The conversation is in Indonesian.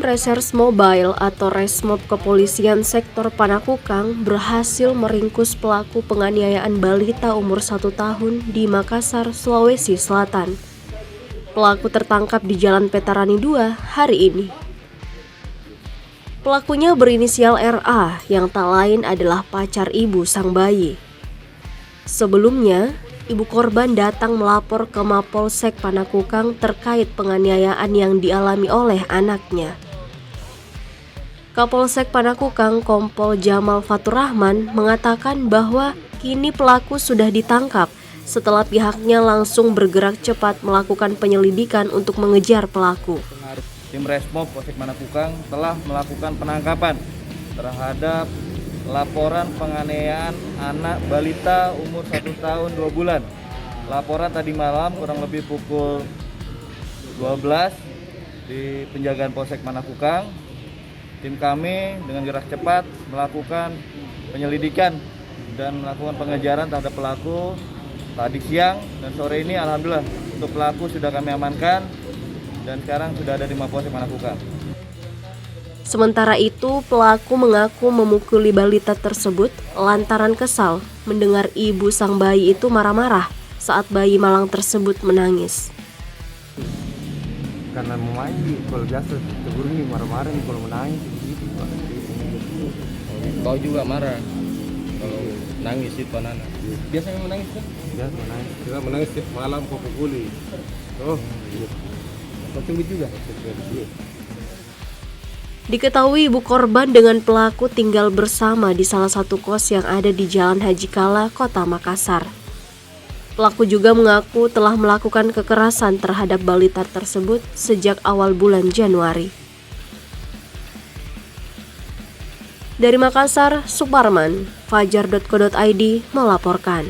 Reserse Mobile atau Resmob Kepolisian Sektor Panakukang berhasil meringkus pelaku penganiayaan balita umur 1 tahun di Makassar, Sulawesi Selatan. Pelaku tertangkap di Jalan Petarani 2 hari ini. Pelakunya berinisial RA yang tak lain adalah pacar ibu sang bayi. Sebelumnya, ibu korban datang melapor ke Mapolsek Panakukang terkait penganiayaan yang dialami oleh anaknya. Kapolsek Panakukang Kompol Jamal Faturrahman mengatakan bahwa kini pelaku sudah ditangkap setelah pihaknya langsung bergerak cepat melakukan penyelidikan untuk mengejar pelaku. Tim Resmob Polsek Panakukang telah melakukan penangkapan terhadap laporan penganiayaan anak balita umur 1 tahun 2 bulan. Laporan tadi malam kurang lebih pukul 12 di penjagaan Polsek Panakukang. Tim kami dengan gerak cepat melakukan penyelidikan dan melakukan pengejaran terhadap pelaku tadi siang dan sore ini. Alhamdulillah untuk pelaku sudah kami amankan dan sekarang sudah ada di Mapolsek Panakukang. Sementara itu, pelaku mengaku memukuli balita tersebut lantaran kesal mendengar ibu sang bayi itu marah-marah saat bayi malang tersebut menangis. Karena mau mandi, kalau biasa tegur nih marah-marah nih kalau menangis gitu. Kau juga marah kalau nangis itu anak. Biasanya menangis kan? Biasa menangis. Kita menangis setiap malam kau pukuli. Oh, iya. Kau tunggu juga. Diketahui ibu korban dengan pelaku tinggal bersama di salah satu kos yang ada di Jalan Haji Kala, Kota Makassar. Pelaku juga mengaku telah melakukan kekerasan terhadap balita tersebut sejak awal bulan Januari. Dari Makassar, Suparman, Fajar.co.id melaporkan.